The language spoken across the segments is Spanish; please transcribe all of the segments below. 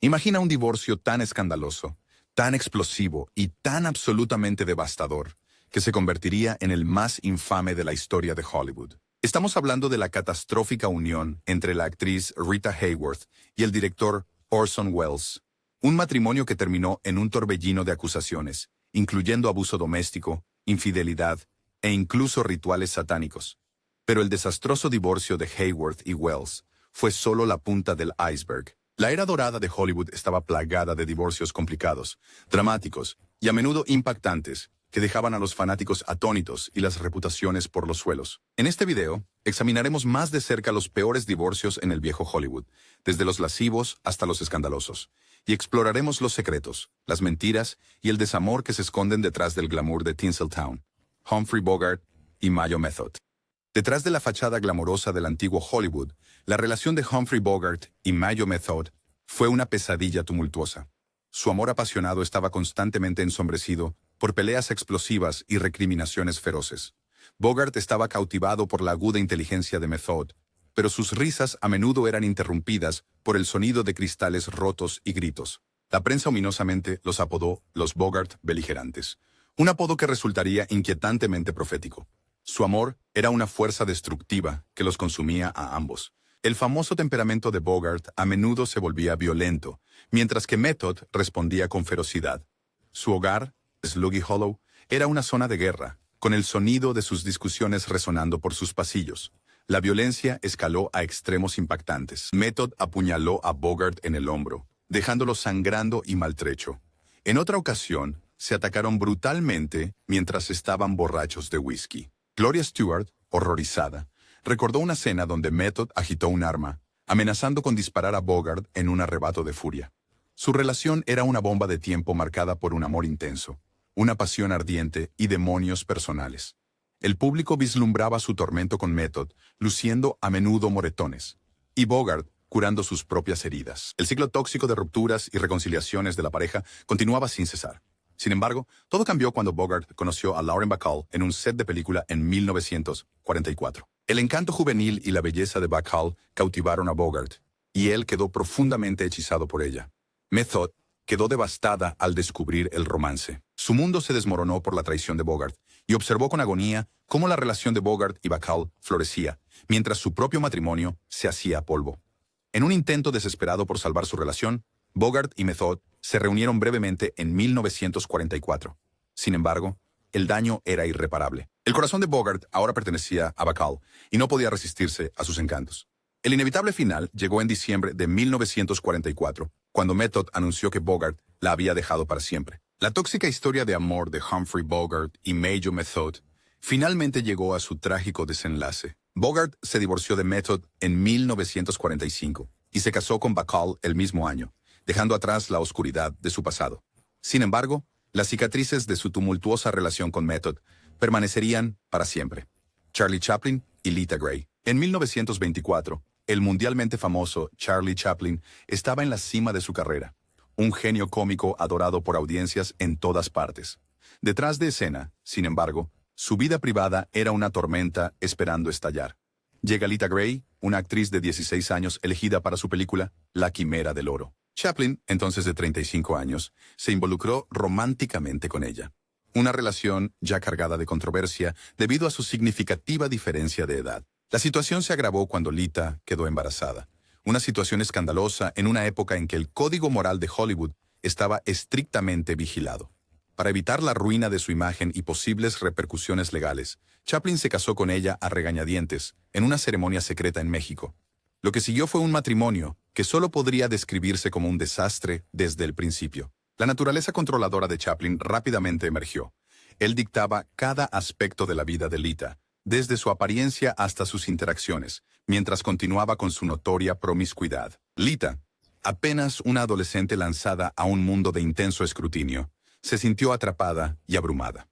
Imagina un divorcio tan escandaloso, tan explosivo y tan absolutamente devastador, que se convertiría en el más infame de la historia de Hollywood. Estamos hablando de la catastrófica unión entre la actriz Rita Hayworth y el director Orson Welles. Un matrimonio que terminó en un torbellino de acusaciones, incluyendo abuso doméstico, infidelidad e incluso rituales satánicos. Pero el desastroso divorcio de Hayworth y Welles fue solo la punta del iceberg. La era dorada de Hollywood estaba plagada de divorcios complicados, dramáticos y a menudo impactantes, que dejaban a los fanáticos atónitos y las reputaciones por los suelos. En este video, examinaremos más de cerca los peores divorcios en el viejo Hollywood, desde los lascivos hasta los escandalosos, y exploraremos los secretos, las mentiras y el desamor que se esconden detrás del glamour de Tinseltown, Humphrey Bogart y Mayo Method. Detrás de la fachada glamorosa del antiguo Hollywood, la relación de Humphrey Bogart y Mayo Method fue una pesadilla tumultuosa. Su amor apasionado estaba constantemente ensombrecido por peleas explosivas y recriminaciones feroces. Bogart estaba cautivado por la aguda inteligencia de Method, pero sus risas a menudo eran interrumpidas por el sonido de cristales rotos y gritos. La prensa ominosamente los apodó los Bogart beligerantes, un apodo que resultaría inquietantemente profético. Su amor era una fuerza destructiva que los consumía a ambos. El famoso temperamento de Bogart a menudo se volvía violento, mientras que Method respondía con ferocidad. Su hogar, Sluggy Hollow, era una zona de guerra, con el sonido de sus discusiones resonando por sus pasillos. La violencia escaló a extremos impactantes. Method apuñaló a Bogart en el hombro, dejándolo sangrando y maltrecho. En otra ocasión, se atacaron brutalmente mientras estaban borrachos de whisky. Gloria Stewart, horrorizada, recordó una escena donde Method agitó un arma, amenazando con disparar a Bogart en un arrebato de furia. Su relación era una bomba de tiempo marcada por un amor intenso, una pasión ardiente y demonios personales. El público vislumbraba su tormento con Method, luciendo a menudo moretones, y Bogart curando sus propias heridas. El ciclo tóxico de rupturas y reconciliaciones de la pareja continuaba sin cesar. Sin embargo, todo cambió cuando Bogart conoció a Lauren Bacall en un set de película en 1944. El encanto juvenil y la belleza de Bacall cautivaron a Bogart, y él quedó profundamente hechizado por ella. Method quedó devastada al descubrir el romance. Su mundo se desmoronó por la traición de Bogart, y observó con agonía cómo la relación de Bogart y Bacall florecía, mientras su propio matrimonio se hacía polvo. En un intento desesperado por salvar su relación, Bogart y Method se reunieron brevemente en 1944. Sin embargo, el daño era irreparable. El corazón de Bogart ahora pertenecía a Bacall y no podía resistirse a sus encantos. El inevitable final llegó en diciembre de 1944, cuando Method anunció que Bogart la había dejado para siempre. La tóxica historia de amor de Humphrey Bogart y Mayo Method finalmente llegó a su trágico desenlace. Bogart se divorció de Method en 1945 y se casó con Bacall el mismo año, dejando atrás la oscuridad de su pasado. Sin embargo, las cicatrices de su tumultuosa relación con Method permanecerían para siempre. Charlie Chaplin y Lita Grey. En 1924, el mundialmente famoso Charlie Chaplin estaba en la cima de su carrera, un genio cómico adorado por audiencias en todas partes. Detrás de escena, sin embargo, su vida privada era una tormenta esperando estallar. Llega Lita Grey, una actriz de 16 años elegida para su película La Quimera del Oro. Chaplin, entonces de 35 años, se involucró románticamente con ella. Una relación ya cargada de controversia debido a su significativa diferencia de edad. La situación se agravó cuando Lita quedó embarazada. Una situación escandalosa en una época en que el código moral de Hollywood estaba estrictamente vigilado. Para evitar la ruina de su imagen y posibles repercusiones legales, Chaplin se casó con ella a regañadientes en una ceremonia secreta en México. Lo que siguió fue un matrimonio que solo podría describirse como un desastre desde el principio. La naturaleza controladora de Chaplin rápidamente emergió. Él dictaba cada aspecto de la vida de Lita, desde su apariencia hasta sus interacciones, mientras continuaba con su notoria promiscuidad. Lita, apenas una adolescente lanzada a un mundo de intenso escrutinio, se sintió atrapada y abrumada.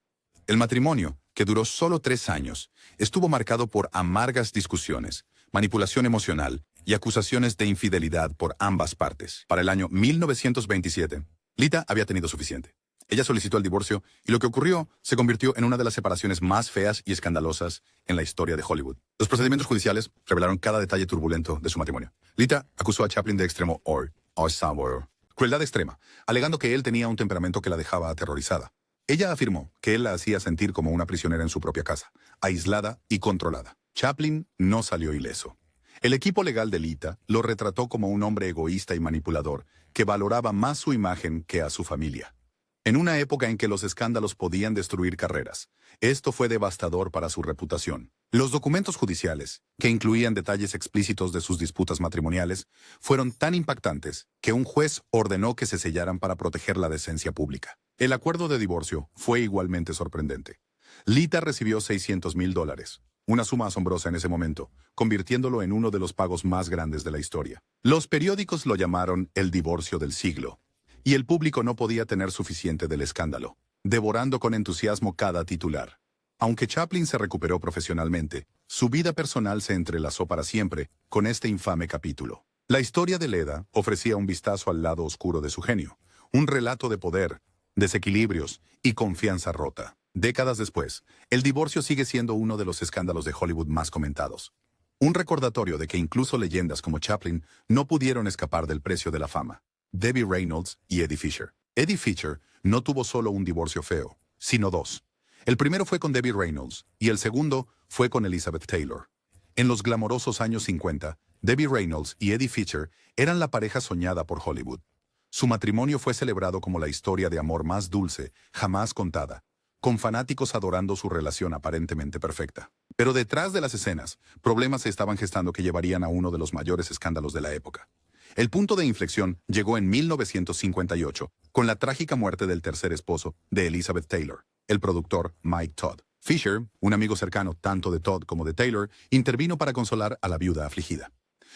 El matrimonio, que duró solo 3 años, estuvo marcado por amargas discusiones, manipulación emocional y acusaciones de infidelidad por ambas partes. Para el año 1927, Lita había tenido suficiente. Ella solicitó el divorcio y lo que ocurrió se convirtió en una de las separaciones más feas y escandalosas en la historia de Hollywood. Los procedimientos judiciales revelaron cada detalle turbulento de su matrimonio. Lita acusó a Chaplin de extremo or sour, crueldad extrema, alegando que él tenía un temperamento que la dejaba aterrorizada. Ella afirmó que él la hacía sentir como una prisionera en su propia casa, aislada y controlada. Chaplin no salió ileso. El equipo legal de Lita lo retrató como un hombre egoísta y manipulador que valoraba más su imagen que a su familia. En una época en que los escándalos podían destruir carreras, esto fue devastador para su reputación. Los documentos judiciales, que incluían detalles explícitos de sus disputas matrimoniales, fueron tan impactantes que un juez ordenó que se sellaran para proteger la decencia pública. El acuerdo de divorcio fue igualmente sorprendente. Lita recibió $600,000, una suma asombrosa en ese momento, convirtiéndolo en uno de los pagos más grandes de la historia. Los periódicos lo llamaron el divorcio del siglo, y el público no podía tener suficiente del escándalo, devorando con entusiasmo cada titular. Aunque Chaplin se recuperó profesionalmente, su vida personal se entrelazó para siempre con este infame capítulo. La historia de Leda ofrecía un vistazo al lado oscuro de su genio, un relato de poder, desequilibrios y confianza rota. Décadas después, el divorcio sigue siendo uno de los escándalos de Hollywood más comentados. Un recordatorio de que incluso leyendas como Chaplin no pudieron escapar del precio de la fama. Debbie Reynolds y Eddie Fisher. Eddie Fisher no tuvo solo un divorcio feo, sino dos. El primero fue con Debbie Reynolds y el segundo fue con Elizabeth Taylor. En los glamorosos años 50, Debbie Reynolds y Eddie Fisher eran la pareja soñada por Hollywood. Su matrimonio fue celebrado como la historia de amor más dulce jamás contada, con fanáticos adorando su relación aparentemente perfecta. Pero detrás de las escenas, problemas se estaban gestando que llevarían a uno de los mayores escándalos de la época. El punto de inflexión llegó en 1958, con la trágica muerte del tercer esposo de Elizabeth Taylor, el productor Mike Todd. Fisher, un amigo cercano tanto de Todd como de Taylor, intervino para consolar a la viuda afligida.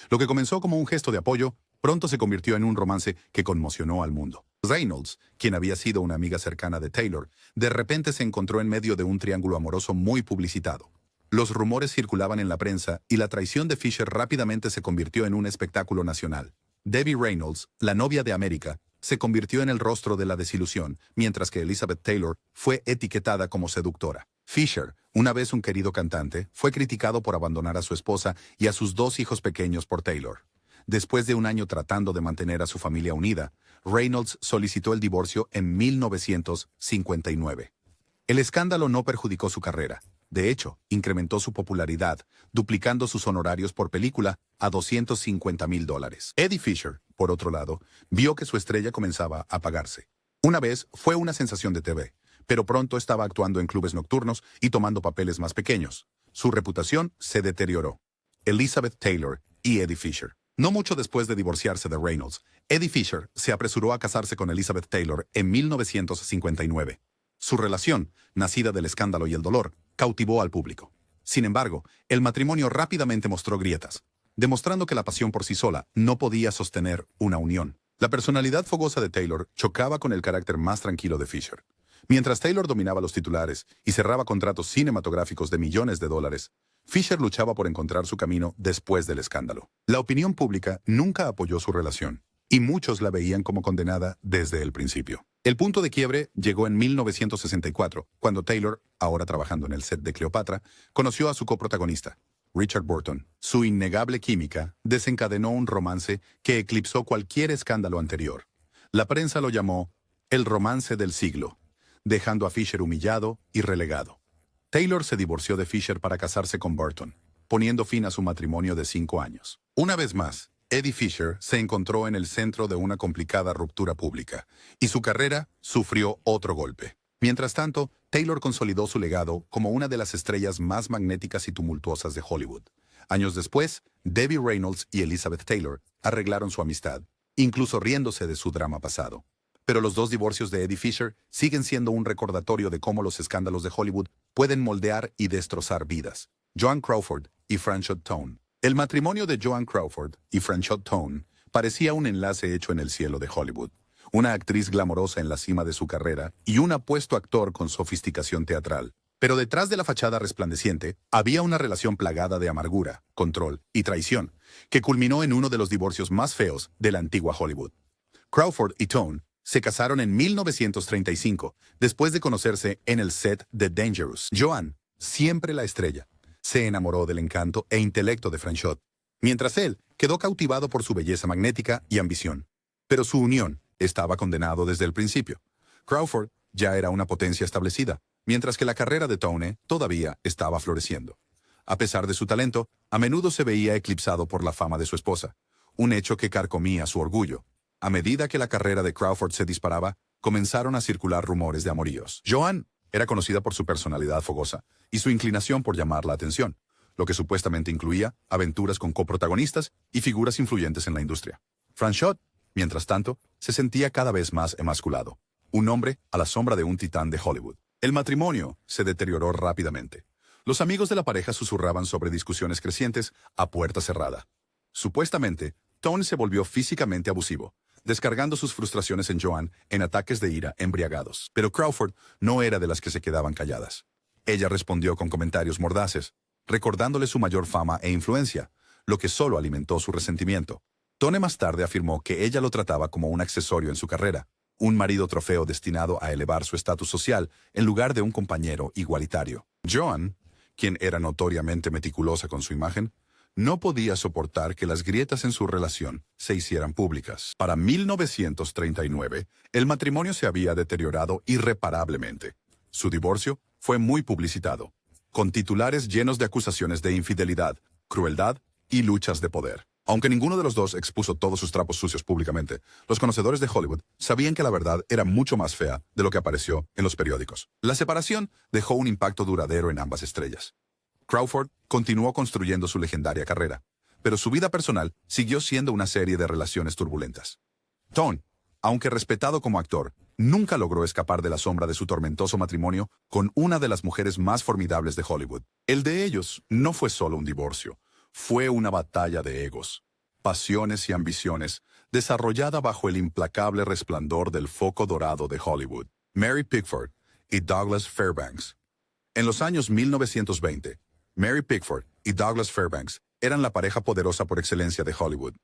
Lo que comenzó como un gesto de apoyo, pronto se convirtió en un romance que conmocionó al mundo. Reynolds, quien había sido una amiga cercana de Taylor, de repente se encontró en medio de un triángulo amoroso muy publicitado. Los rumores circulaban en la prensa y la traición de Fisher rápidamente se convirtió en un espectáculo nacional. Debbie Reynolds, la novia de América, se convirtió en el rostro de la desilusión, mientras que Elizabeth Taylor fue etiquetada como seductora. Fisher, una vez un querido cantante, fue criticado por abandonar a su esposa y a sus dos hijos pequeños por Taylor. Después de un año tratando de mantener a su familia unida, Reynolds solicitó el divorcio en 1959. El escándalo no perjudicó su carrera. De hecho, incrementó su popularidad, duplicando sus honorarios por película a $250,000. Eddie Fisher, por otro lado, vio que su estrella comenzaba a apagarse. Una vez fue una sensación de TV, pero pronto estaba actuando en clubes nocturnos y tomando papeles más pequeños. Su reputación se deterioró. Elizabeth Taylor y Eddie Fisher. No mucho después de divorciarse de Reynolds, Eddie Fisher se apresuró a casarse con Elizabeth Taylor en 1959. Su relación, nacida del escándalo y el dolor, cautivó al público. Sin embargo, el matrimonio rápidamente mostró grietas, demostrando que la pasión por sí sola no podía sostener una unión. La personalidad fogosa de Taylor chocaba con el carácter más tranquilo de Fisher. Mientras Taylor dominaba los titulares y cerraba contratos cinematográficos de millones de dólares, Fisher luchaba por encontrar su camino después del escándalo. La opinión pública nunca apoyó su relación, y muchos la veían como condenada desde el principio. El punto de quiebre llegó en 1964, cuando Taylor, ahora trabajando en el set de Cleopatra, conoció a su coprotagonista, Richard Burton. Su innegable química desencadenó un romance que eclipsó cualquier escándalo anterior. La prensa lo llamó el romance del siglo, dejando a Fisher humillado y relegado. Taylor se divorció de Fisher para casarse con Burton, poniendo fin a su matrimonio de 5 años. Una vez más, Eddie Fisher se encontró en el centro de una complicada ruptura pública, y su carrera sufrió otro golpe. Mientras tanto, Taylor consolidó su legado como una de las estrellas más magnéticas y tumultuosas de Hollywood. Años después, Debbie Reynolds y Elizabeth Taylor arreglaron su amistad, incluso riéndose de su drama pasado. Pero los dos divorcios de Eddie Fisher siguen siendo un recordatorio de cómo los escándalos de Hollywood pueden moldear y destrozar vidas. Joan Crawford y Franchot Tone. El matrimonio de Joan Crawford y Franchot Tone parecía un enlace hecho en el cielo de Hollywood. Una actriz glamorosa en la cima de su carrera y un apuesto actor con sofisticación teatral. Pero detrás de la fachada resplandeciente había una relación plagada de amargura, control y traición, que culminó en uno de los divorcios más feos de la antigua Hollywood. Crawford y Tone se casaron en 1935, después de conocerse en el set de Dangerous. Joan, siempre la estrella, se enamoró del encanto e intelecto de Franchot, mientras él quedó cautivado por su belleza magnética y ambición. Pero su unión, estaba condenado desde el principio. Crawford ya era una potencia establecida, mientras que la carrera de Tone todavía estaba floreciendo. A pesar de su talento, a menudo se veía eclipsado por la fama de su esposa, un hecho que carcomía su orgullo. A medida que la carrera de Crawford se disparaba, comenzaron a circular rumores de amoríos. Joan era conocida por su personalidad fogosa y su inclinación por llamar la atención, lo que supuestamente incluía aventuras con coprotagonistas y figuras influyentes en la industria. Franchot, mientras tanto, se sentía cada vez más emasculado, un hombre a la sombra de un titán de Hollywood. El matrimonio se deterioró rápidamente. Los amigos de la pareja susurraban sobre discusiones crecientes a puerta cerrada. Supuestamente, Tone se volvió físicamente abusivo, descargando sus frustraciones en Joan en ataques de ira embriagados. Pero Crawford no era de las que se quedaban calladas. Ella respondió con comentarios mordaces, recordándole su mayor fama e influencia, lo que solo alimentó su resentimiento. Tone más tarde afirmó que ella lo trataba como un accesorio en su carrera, un marido trofeo destinado a elevar su estatus social en lugar de un compañero igualitario. Joan, quien era notoriamente meticulosa con su imagen, no podía soportar que las grietas en su relación se hicieran públicas. Para 1939, el matrimonio se había deteriorado irreparablemente. Su divorcio fue muy publicitado, con titulares llenos de acusaciones de infidelidad, crueldad y luchas de poder. Aunque ninguno de los dos expuso todos sus trapos sucios públicamente, los conocedores de Hollywood sabían que la verdad era mucho más fea de lo que apareció en los periódicos. La separación dejó un impacto duradero en ambas estrellas. Crawford continuó construyendo su legendaria carrera, pero su vida personal siguió siendo una serie de relaciones turbulentas. Tone, aunque respetado como actor, nunca logró escapar de la sombra de su tormentoso matrimonio con una de las mujeres más formidables de Hollywood. El de ellos no fue solo un divorcio, fue una batalla de egos, pasiones y ambiciones, desarrollada bajo el implacable resplandor del foco dorado de Hollywood. Mary Pickford y Douglas Fairbanks. En los años 1920, Mary Pickford y Douglas Fairbanks eran la pareja poderosa por excelencia de Hollywood.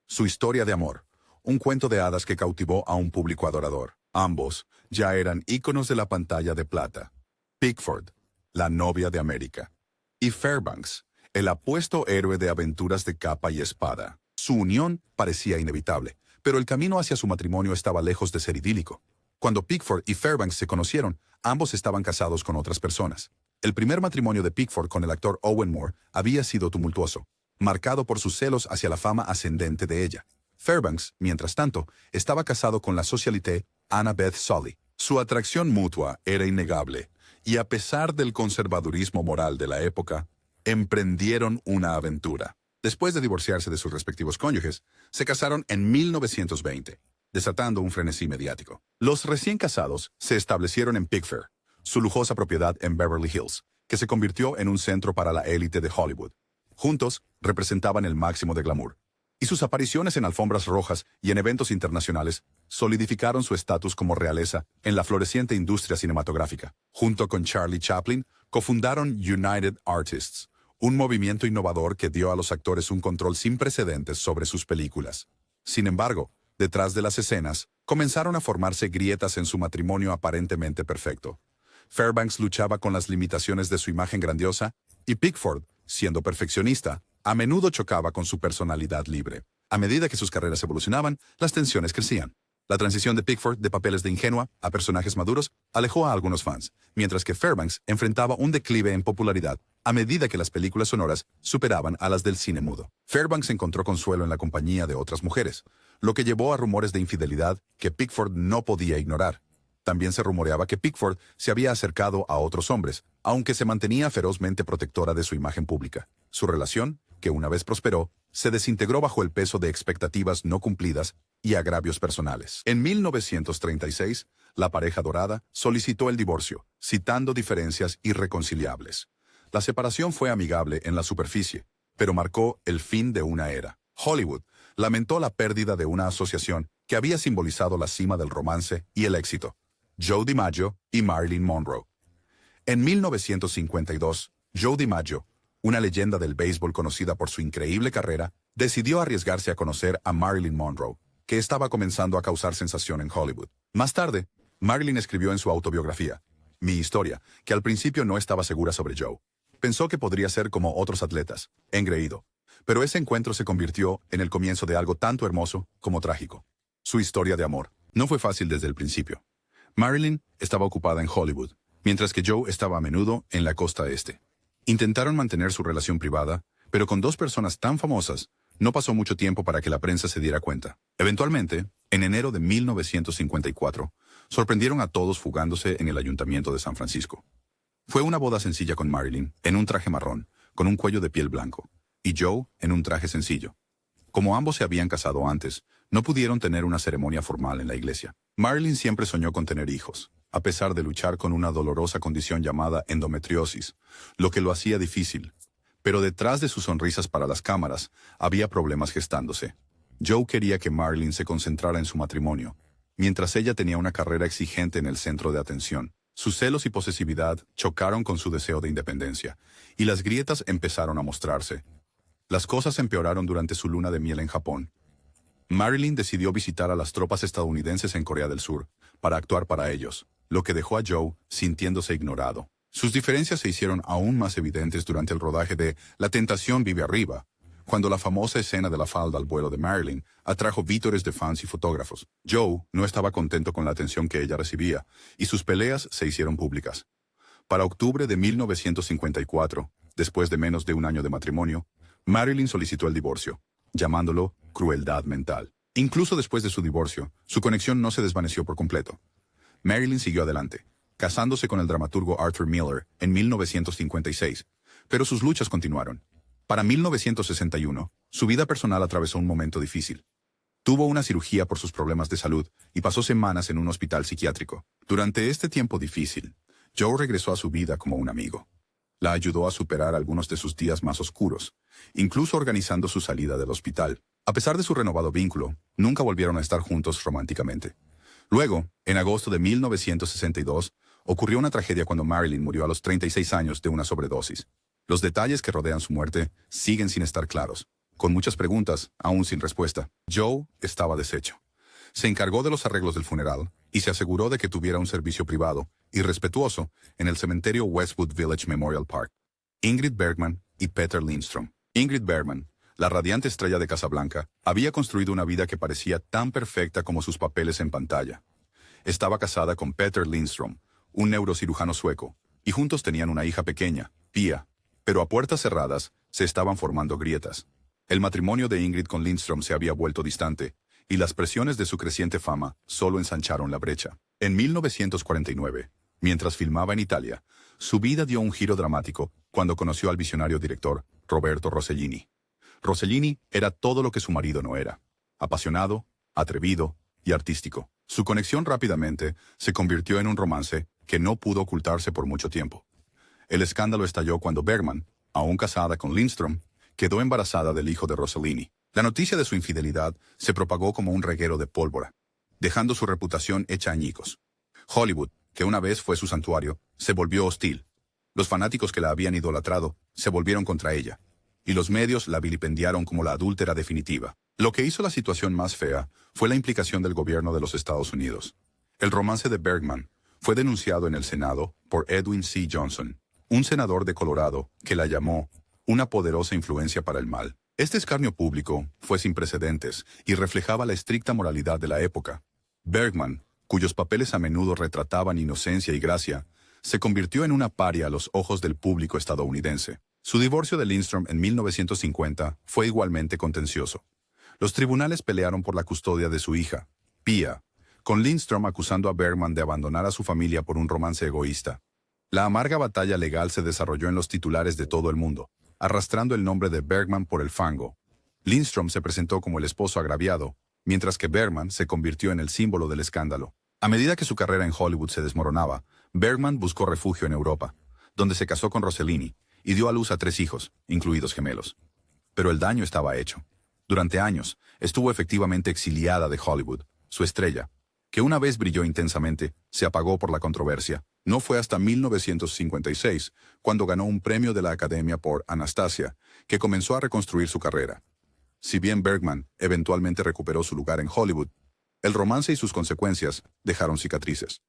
Su historia de amor, un cuento de hadas que cautivó a un público adorador. Ambos ya eran íconos de la pantalla de plata. Pickford, la novia de América, y Fairbanks, el apuesto héroe de aventuras de capa y espada. Su unión parecía inevitable, pero el camino hacia su matrimonio estaba lejos de ser idílico. Cuando Pickford y Fairbanks se conocieron, ambos estaban casados con otras personas. El primer matrimonio de Pickford con el actor Owen Moore había sido tumultuoso, marcado por sus celos hacia la fama ascendente de ella. Fairbanks, mientras tanto, estaba casado con la socialité Annabeth Sully. Su atracción mutua era innegable, y a pesar del conservadurismo moral de la época, emprendieron una aventura. Después de divorciarse de sus respectivos cónyuges, se casaron en 1920, desatando un frenesí mediático. Los recién casados se establecieron en Pickfair, su lujosa propiedad en Beverly Hills, que se convirtió en un centro para la élite de Hollywood. Juntos, representaban el máximo de glamour, y sus apariciones en alfombras rojas y en eventos internacionales solidificaron su estatus como realeza en la floreciente industria cinematográfica. Junto con Charlie Chaplin, cofundaron United Artists, un movimiento innovador que dio a los actores un control sin precedentes sobre sus películas. Sin embargo, detrás de las escenas, comenzaron a formarse grietas en su matrimonio aparentemente perfecto. Fairbanks luchaba con las limitaciones de su imagen grandiosa, y Pickford, siendo perfeccionista, a menudo chocaba con su personalidad libre. A medida que sus carreras evolucionaban, las tensiones crecían. La transición de Pickford de papeles de ingenua a personajes maduros alejó a algunos fans, mientras que Fairbanks enfrentaba un declive en popularidad a medida que las películas sonoras superaban a las del cine mudo. Fairbanks encontró consuelo en la compañía de otras mujeres, lo que llevó a rumores de infidelidad que Pickford no podía ignorar. También se rumoreaba que Pickford se había acercado a otros hombres, aunque se mantenía ferozmente protectora de su imagen pública. Su relación, que una vez prosperó, se desintegró bajo el peso de expectativas no cumplidas y agravios personales. En 1936, la pareja dorada solicitó el divorcio, citando diferencias irreconciliables. La separación fue amigable en la superficie, pero marcó el fin de una era. Hollywood lamentó la pérdida de una asociación que había simbolizado la cima del romance y el éxito: Joe DiMaggio y Marilyn Monroe. En 1952, Joe DiMaggio, una leyenda del béisbol conocida por su increíble carrera, decidió arriesgarse a conocer a Marilyn Monroe, que estaba comenzando a causar sensación en Hollywood. Más tarde, Marilyn escribió en su autobiografía, Mi historia, que al principio no estaba segura sobre Joe. Pensó que podría ser como otros atletas, engreído. Pero ese encuentro se convirtió en el comienzo de algo tanto hermoso como trágico: su historia de amor. No fue fácil desde el principio. Marilyn estaba ocupada en Hollywood, mientras que Joe estaba a menudo en la costa este. Intentaron mantener su relación privada, pero con dos personas tan famosas, no pasó mucho tiempo para que la prensa se diera cuenta. Eventualmente, en enero de 1954, sorprendieron a todos fugándose en el ayuntamiento de San Francisco. Fue una boda sencilla con Marilyn, en un traje marrón, con un cuello de piel blanco, y Joe en un traje sencillo. Como ambos se habían casado antes, no pudieron tener una ceremonia formal en la iglesia. Marilyn siempre soñó con tener hijos, a pesar de luchar con una dolorosa condición llamada endometriosis, lo que lo hacía difícil. Pero detrás de sus sonrisas para las cámaras, había problemas gestándose. Joe quería que Marilyn se concentrara en su matrimonio, mientras ella tenía una carrera exigente en el centro de atención. Sus celos y posesividad chocaron con su deseo de independencia, y las grietas empezaron a mostrarse. Las cosas empeoraron durante su luna de miel en Japón. Marilyn decidió visitar a las tropas estadounidenses en Corea del Sur, para actuar para ellos, lo que dejó a Joe sintiéndose ignorado. Sus diferencias se hicieron aún más evidentes durante el rodaje de La tentación vive arriba, cuando la famosa escena de la falda al vuelo de Marilyn atrajo vítores de fans y fotógrafos. Joe no estaba contento con la atención que ella recibía, y sus peleas se hicieron públicas. Para octubre de 1954, después de menos de un año de matrimonio, Marilyn solicitó el divorcio, llamándolo crueldad mental. Incluso después de su divorcio, su conexión no se desvaneció por completo. Marilyn siguió adelante, casándose con el dramaturgo Arthur Miller en 1956, pero sus luchas continuaron. Para 1961, su vida personal atravesó un momento difícil. Tuvo una cirugía por sus problemas de salud y pasó semanas en un hospital psiquiátrico. Durante este tiempo difícil, Joe regresó a su vida como un amigo. La ayudó a superar algunos de sus días más oscuros, incluso organizando su salida del hospital. A pesar de su renovado vínculo, nunca volvieron a estar juntos románticamente. Luego, en agosto de 1962, ocurrió una tragedia cuando Marilyn murió a los 36 años de una sobredosis. Los detalles que rodean su muerte siguen sin estar claros, con muchas preguntas aún sin respuesta. Joe estaba deshecho. Se encargó de los arreglos del funeral y se aseguró de que tuviera un servicio privado y respetuoso en el cementerio Westwood Village Memorial Park. Ingrid Bergman y Peter Lindstrom. Ingrid Bergman, la radiante estrella de Casablanca, había construido una vida que parecía tan perfecta como sus papeles en pantalla. Estaba casada con Peter Lindstrom, un neurocirujano sueco, y juntos tenían una hija pequeña, Pia. Pero a puertas cerradas se estaban formando grietas. El matrimonio de Ingrid con Lindstrom se había vuelto distante, y las presiones de su creciente fama solo ensancharon la brecha. En 1949, mientras filmaba en Italia, su vida dio un giro dramático cuando conoció al visionario director Roberto Rossellini. Rossellini era todo lo que su marido no era: apasionado, atrevido y artístico. Su conexión rápidamente se convirtió en un romance que no pudo ocultarse por mucho tiempo. El escándalo estalló cuando Bergman, aún casada con Lindstrom, quedó embarazada del hijo de Rossellini. La noticia de su infidelidad se propagó como un reguero de pólvora, dejando su reputación hecha añicos. Hollywood, que una vez fue su santuario, se volvió hostil. Los fanáticos que la habían idolatrado se volvieron contra ella, y los medios la vilipendiaron como la adúltera definitiva. Lo que hizo la situación más fea fue la implicación del gobierno de los Estados Unidos. El romance de Bergman fue denunciado en el Senado por Edwin C. Johnson, un senador de Colorado que la llamó una poderosa influencia para el mal. Este escarnio público fue sin precedentes y reflejaba la estricta moralidad de la época. Bergman, cuyos papeles a menudo retrataban inocencia y gracia, se convirtió en una paria a los ojos del público estadounidense. Su divorcio de Lindstrom en 1950 fue igualmente contencioso. Los tribunales pelearon por la custodia de su hija, Pia, con Lindstrom acusando a Bergman de abandonar a su familia por un romance egoísta. La amarga batalla legal se desarrolló en los titulares de todo el mundo, arrastrando el nombre de Bergman por el fango. Lindstrom se presentó como el esposo agraviado, mientras que Bergman se convirtió en el símbolo del escándalo. A medida que su carrera en Hollywood se desmoronaba, Bergman buscó refugio en Europa, donde se casó con Rossellini y dio a luz a 3 hijos, incluidos gemelos. Pero el daño estaba hecho. Durante años, estuvo efectivamente exiliada de Hollywood. Su estrella, que una vez brilló intensamente, se apagó por la controversia. No fue hasta 1956, cuando ganó un premio de la Academia por Anastasia, que comenzó a reconstruir su carrera. Si bien Bergman eventualmente recuperó su lugar en Hollywood, el romance y sus consecuencias dejaron cicatrices.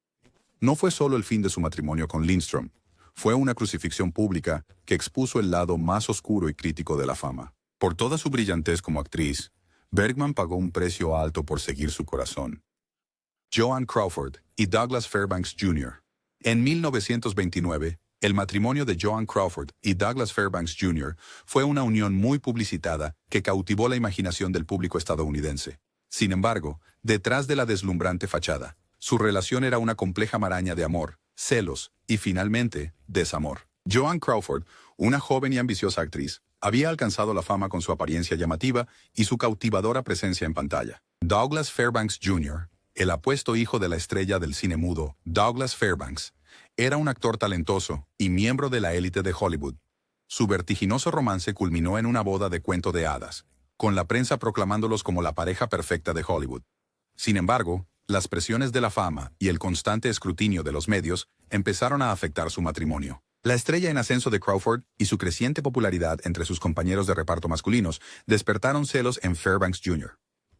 No fue solo el fin de su matrimonio con Lindstrom, fue una crucifixión pública que expuso el lado más oscuro y crítico de la fama. Por toda su brillantez como actriz, Bergman pagó un precio alto por seguir su corazón. Joan Crawford y Douglas Fairbanks Jr. En 1929, el matrimonio de Joan Crawford y Douglas Fairbanks Jr. fue una unión muy publicitada que cautivó la imaginación del público estadounidense. Sin embargo, detrás de la deslumbrante fachada, su relación era una compleja maraña de amor, celos y, finalmente, desamor. Joan Crawford, una joven y ambiciosa actriz, había alcanzado la fama con su apariencia llamativa y su cautivadora presencia en pantalla. Douglas Fairbanks Jr., el apuesto hijo de la estrella del cine mudo, Douglas Fairbanks, era un actor talentoso y miembro de la élite de Hollywood. Su vertiginoso romance culminó en una boda de cuento de hadas, con la prensa proclamándolos como la pareja perfecta de Hollywood. Sin embargo, las presiones de la fama y el constante escrutinio de los medios empezaron a afectar su matrimonio. La estrella en ascenso de Crawford y su creciente popularidad entre sus compañeros de reparto masculinos despertaron celos en Fairbanks Jr.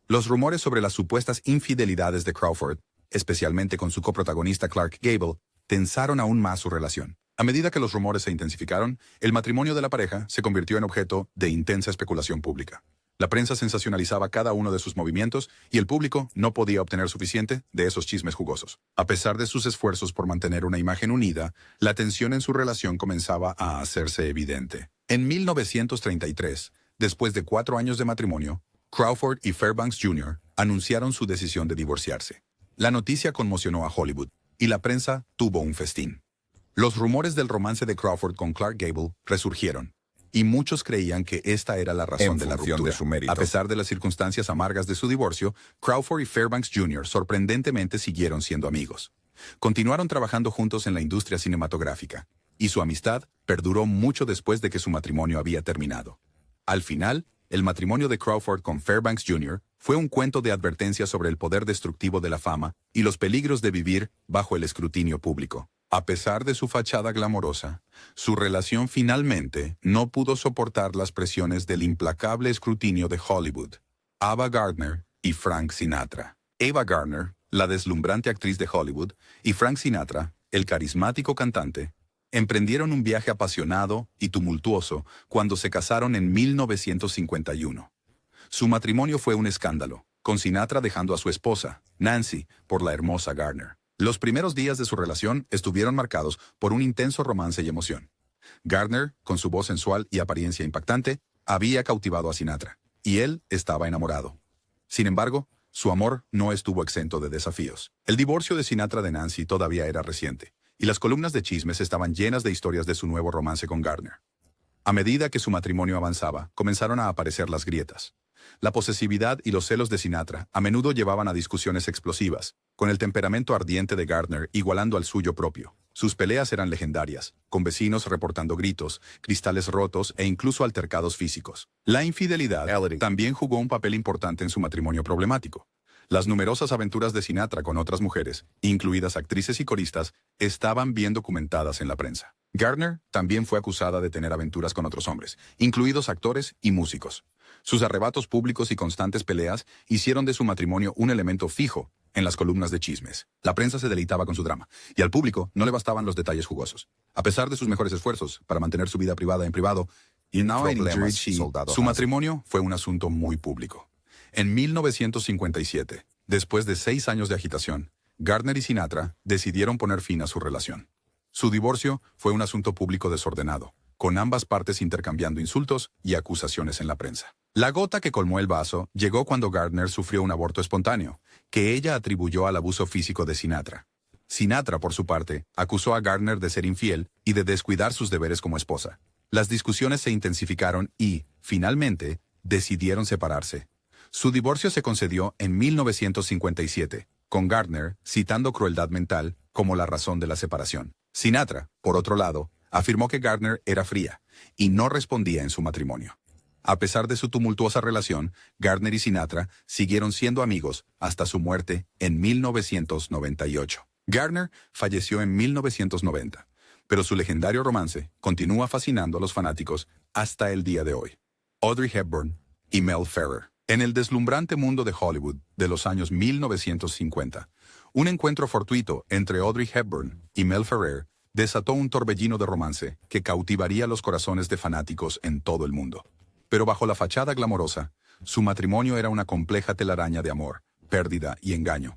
Los rumores sobre las supuestas infidelidades de Crawford, especialmente con su coprotagonista Clark Gable, tensaron aún más su relación. A medida que los rumores se intensificaron, el matrimonio de la pareja se convirtió en objeto de intensa especulación pública. La prensa sensacionalizaba cada uno de sus movimientos y el público no podía obtener suficiente de esos chismes jugosos. A pesar de sus esfuerzos por mantener una imagen unida, la tensión en su relación comenzaba a hacerse evidente. En 1933, después de 4 años de matrimonio, Crawford y Fairbanks Jr. anunciaron su decisión de divorciarse. La noticia conmocionó a Hollywood, y la prensa tuvo un festín. Los rumores del romance de Crawford con Clark Gable resurgieron, y muchos creían que esta era la razón de la ruptura. de su mérito. A pesar de las circunstancias amargas de su divorcio, Crawford y Fairbanks Jr. sorprendentemente siguieron siendo amigos. Continuaron trabajando juntos en la industria cinematográfica, y su amistad perduró mucho después de que su matrimonio había terminado. Al final, el matrimonio de Crawford con Fairbanks Jr. fue un cuento de advertencia sobre el poder destructivo de la fama y los peligros de vivir bajo el escrutinio público. A pesar de su fachada glamorosa, su relación finalmente no pudo soportar las presiones del implacable escrutinio de Hollywood, Ava Gardner y Frank Sinatra. Ava Gardner, la deslumbrante actriz de Hollywood, y Frank Sinatra, el carismático cantante, emprendieron un viaje apasionado y tumultuoso cuando se casaron en 1951. Su matrimonio fue un escándalo, con Sinatra dejando a su esposa, Nancy, por la hermosa Gardner. Los primeros días de su relación estuvieron marcados por un intenso romance y emoción. Gardner, con su voz sensual y apariencia impactante, había cautivado a Sinatra, y él estaba enamorado. Sin embargo, su amor no estuvo exento de desafíos. El divorcio de Sinatra de Nancy todavía era reciente, y las columnas de chismes estaban llenas de historias de su nuevo romance con Gardner. A medida que su matrimonio avanzaba, comenzaron a aparecer las grietas. La posesividad y los celos de Sinatra a menudo llevaban a discusiones explosivas, con el temperamento ardiente de Gardner igualando al suyo propio. Sus peleas eran legendarias, con vecinos reportando gritos, cristales rotos e incluso altercados físicos. La infidelidad también jugó un papel importante en su matrimonio problemático. Las numerosas aventuras de Sinatra con otras mujeres, incluidas actrices y coristas, estaban bien documentadas en la prensa. Gardner también fue acusada de tener aventuras con otros hombres, incluidos actores y músicos. Sus arrebatos públicos y constantes peleas hicieron de su matrimonio un elemento fijo en las columnas de chismes. La prensa se deleitaba con su drama, y al público no le bastaban los detalles jugosos. A pesar de sus mejores esfuerzos para mantener su vida privada en privado, su matrimonio fue un asunto muy público. En 1957, después de 6 años de agitación, Gardner y Sinatra decidieron poner fin a su relación. Su divorcio fue un asunto público desordenado, con ambas partes intercambiando insultos y acusaciones en la prensa. La gota que colmó el vaso llegó cuando Gardner sufrió un aborto espontáneo, que ella atribuyó al abuso físico de Sinatra. Sinatra, por su parte, acusó a Gardner de ser infiel y de descuidar sus deberes como esposa. Las discusiones se intensificaron y, finalmente, decidieron separarse. Su divorcio se concedió en 1957, con Gardner citando crueldad mental como la razón de la separación. Sinatra, por otro lado, afirmó que Gardner era fría y no respondía en su matrimonio. A pesar de su tumultuosa relación, Gardner y Sinatra siguieron siendo amigos hasta su muerte en 1998. Gardner falleció en 1990, pero su legendario romance continúa fascinando a los fanáticos hasta el día de hoy. Audrey Hepburn y Mel Ferrer. En el deslumbrante mundo de Hollywood de los años 1950, un encuentro fortuito entre Audrey Hepburn y Mel Ferrer desató un torbellino de romance que cautivaría los corazones de fanáticos en todo el mundo. Pero bajo la fachada glamorosa, su matrimonio era una compleja telaraña de amor, pérdida y engaño.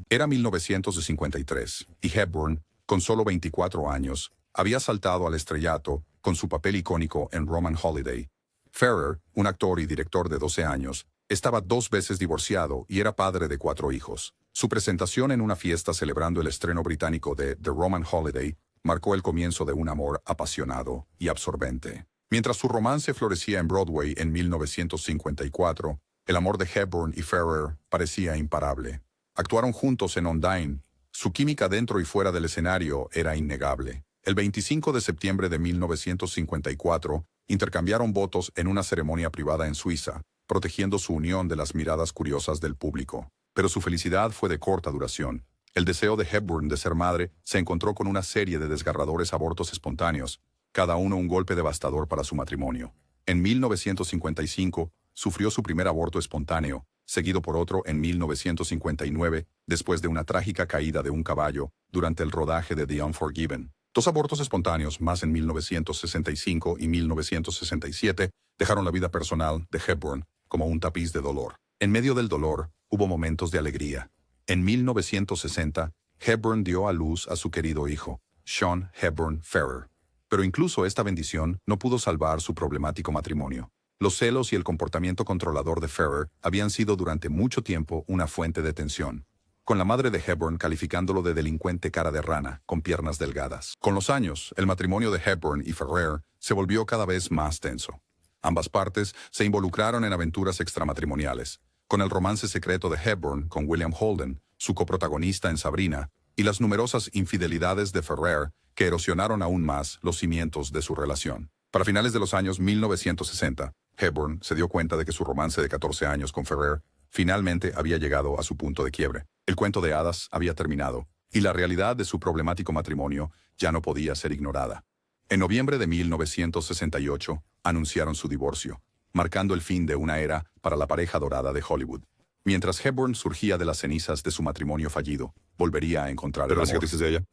Era 1953, y Hepburn, con solo 24 años, había saltado al estrellato con su papel icónico en Roman Holiday. Ferrer, un actor y director de 12 años, estaba 2 veces divorciado y era padre de 4 hijos. Su presentación en una fiesta celebrando el estreno británico de The Roman Holiday marcó el comienzo de un amor apasionado y absorbente. Mientras su romance florecía en Broadway en 1954, el amor de Hepburn y Ferrer parecía imparable. Actuaron juntos en Undine. Su química dentro y fuera del escenario era innegable. El 25 de septiembre de 1954, intercambiaron votos en una ceremonia privada en Suiza, protegiendo su unión de las miradas curiosas del público. Pero su felicidad fue de corta duración. El deseo de Hepburn de ser madre se encontró con una serie de desgarradores abortos espontáneos, cada uno un golpe devastador para su matrimonio. En 1955, sufrió su primer aborto espontáneo, seguido por otro en 1959, después de una trágica caída de un caballo durante el rodaje de The Unforgiven. 2 abortos espontáneos más en 1965 y 1967 dejaron la vida personal de Hepburn como un tapiz de dolor. En medio del dolor, hubo momentos de alegría. En 1960, Hepburn dio a luz a su querido hijo, Sean Hepburn Ferrer. Pero incluso esta bendición no pudo salvar su problemático matrimonio. Los celos y el comportamiento controlador de Ferrer habían sido durante mucho tiempo una fuente de tensión, con la madre de Hepburn calificándolo de delincuente cara de rana, con piernas delgadas. Con los años, el matrimonio de Hepburn y Ferrer se volvió cada vez más tenso. Ambas partes se involucraron en aventuras extramatrimoniales, con el romance secreto de Hepburn con William Holden, su coprotagonista en Sabrina, y las numerosas infidelidades de Ferrer que erosionaron aún más los cimientos de su relación. Para finales de los años 1960, Hepburn se dio cuenta de que su romance de 14 años con Ferrer finalmente había llegado a su punto de quiebre. El cuento de hadas había terminado, y la realidad de su problemático matrimonio ya no podía ser ignorada. En noviembre de 1968, anunciaron su divorcio, marcando el fin de una era para la pareja dorada de Hollywood. Mientras Hepburn surgía de las cenizas de su matrimonio fallido, volvería a encontrar el amor. de ella.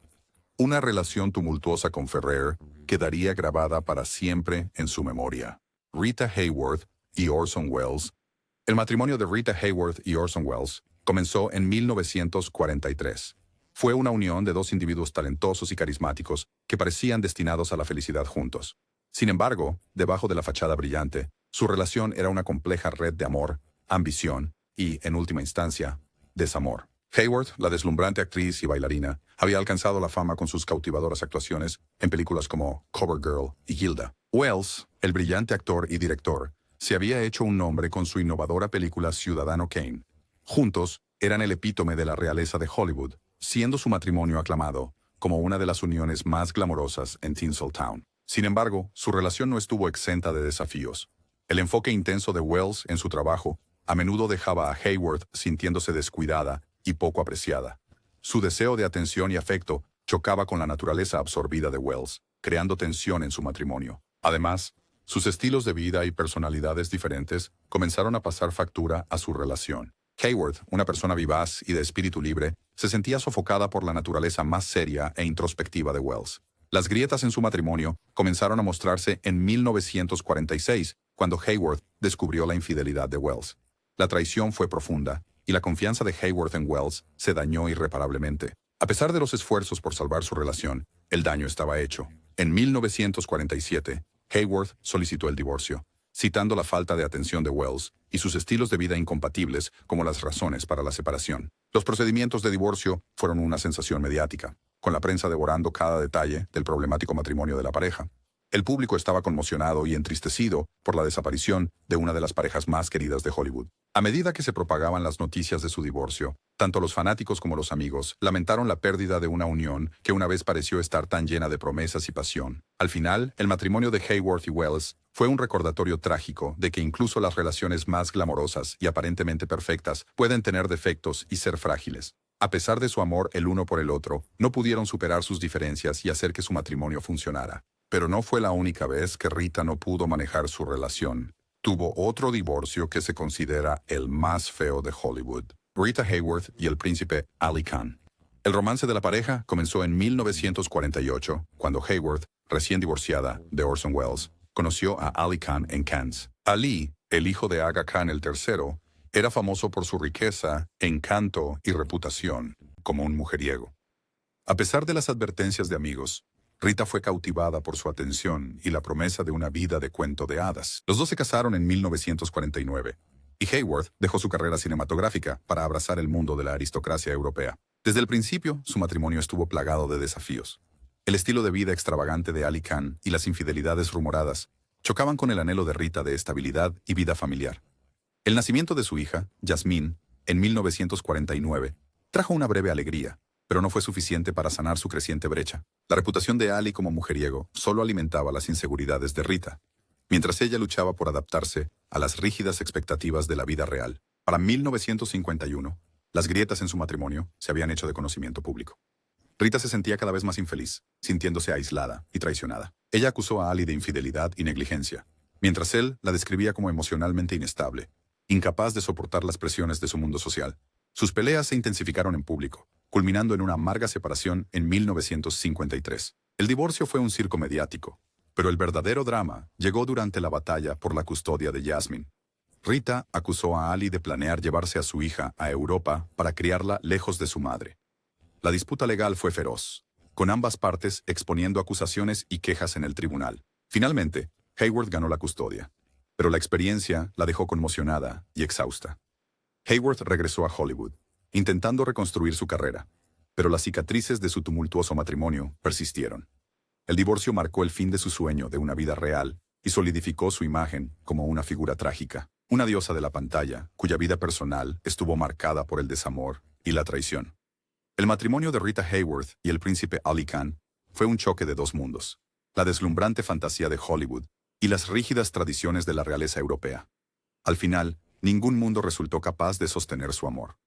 Una relación tumultuosa con Ferrer quedaría grabada para siempre en su memoria. Rita Hayworth y Orson Welles. El matrimonio de Rita Hayworth y Orson Welles comenzó en 1943. Fue una unión de 2 individuos talentosos y carismáticos que parecían destinados a la felicidad juntos. Sin embargo, debajo de la fachada brillante, su relación era una compleja red de amor, ambición y, en última instancia, desamor. Hayworth, la deslumbrante actriz y bailarina, había alcanzado la fama con sus cautivadoras actuaciones en películas como Covergirl y Gilda. Welles, el brillante actor y director, se había hecho un nombre con su innovadora película Ciudadano Kane. Juntos, eran el epítome de la realeza de Hollywood, siendo su matrimonio aclamado como una de las uniones más glamorosas en Tinseltown. Sin embargo, su relación no estuvo exenta de desafíos. El enfoque intenso de Welles en su trabajo a menudo dejaba a Hayworth sintiéndose descuidada y poco apreciada. Su deseo de atención y afecto chocaba con la naturaleza absorbida de Welles, creando tensión en su matrimonio. Además, sus estilos de vida y personalidades diferentes comenzaron a pasar factura a su relación. Hayworth, una persona vivaz y de espíritu libre, se sentía sofocada por la naturaleza más seria e introspectiva de Welles. Las grietas en su matrimonio comenzaron a mostrarse en 1946, cuando Hayworth descubrió la infidelidad de Welles. La traición fue profunda, y la confianza de Hayworth en Welles se dañó irreparablemente. A pesar de los esfuerzos por salvar su relación, el daño estaba hecho. En 1947, Hayworth solicitó el divorcio, citando la falta de atención de Welles y sus estilos de vida incompatibles como las razones para la separación. Los procedimientos de divorcio fueron una sensación mediática, con la prensa devorando cada detalle del problemático matrimonio de la pareja. El público estaba conmocionado y entristecido por la desaparición de una de las parejas más queridas de Hollywood. A medida que se propagaban las noticias de su divorcio, tanto los fanáticos como los amigos lamentaron la pérdida de una unión que una vez pareció estar tan llena de promesas y pasión. Al final, el matrimonio de Hayworth y Welles fue un recordatorio trágico de que incluso las relaciones más glamorosas y aparentemente perfectas pueden tener defectos y ser frágiles. A pesar de su amor el uno por el otro, no pudieron superar sus diferencias y hacer que su matrimonio funcionara. Pero no fue la única vez que Rita no pudo manejar su relación. Tuvo otro divorcio que se considera el más feo de Hollywood. Rita Hayworth y el príncipe Ali Khan. El romance de la pareja comenzó en 1948, cuando Hayworth, recién divorciada de Orson Welles, conoció a Ali Khan en Cannes. Ali, el hijo de Aga Khan III, Era famoso por su riqueza, encanto y reputación como un mujeriego. A pesar de las advertencias de amigos, Rita fue cautivada por su atención y la promesa de una vida de cuento de hadas. Los dos se casaron en 1949, y Haworth dejó su carrera cinematográfica para abrazar el mundo de la aristocracia europea. Desde el principio, su matrimonio estuvo plagado de desafíos. El estilo de vida extravagante de Ali Khan y las infidelidades rumoradas chocaban con el anhelo de Rita de estabilidad y vida familiar. El nacimiento de su hija, Jasmine, en 1949, trajo una breve alegría, pero no fue suficiente para sanar su creciente brecha. La reputación de Ali como mujeriego solo alimentaba las inseguridades de Rita, mientras ella luchaba por adaptarse a las rígidas expectativas de la vida real. Para 1951, las grietas en su matrimonio se habían hecho de conocimiento público. Rita se sentía cada vez más infeliz, sintiéndose aislada y traicionada. Ella acusó a Ali de infidelidad y negligencia, mientras él la describía como emocionalmente inestable, incapaz de soportar las presiones de su mundo social. Sus peleas se intensificaron en público, culminando en una amarga separación en 1953. El divorcio fue un circo mediático, pero el verdadero drama llegó durante la batalla por la custodia de Jasmine. Rita acusó a Ali de planear llevarse a su hija a Europa para criarla lejos de su madre. La disputa legal fue feroz, con ambas partes exponiendo acusaciones y quejas en el tribunal. Finalmente, Haworth ganó la custodia, pero la experiencia la dejó conmocionada y exhausta. Haworth regresó a Hollywood, intentando reconstruir su carrera, pero las cicatrices de su tumultuoso matrimonio persistieron. El divorcio marcó el fin de su sueño de una vida real y solidificó su imagen como una figura trágica, una diosa de la pantalla cuya vida personal estuvo marcada por el desamor y la traición. El matrimonio de Rita Hayworth y el príncipe Ali Khan fue un choque de dos mundos, la deslumbrante fantasía de Hollywood y las rígidas tradiciones de la realeza europea. Al final, ningún mundo resultó capaz de sostener su amor.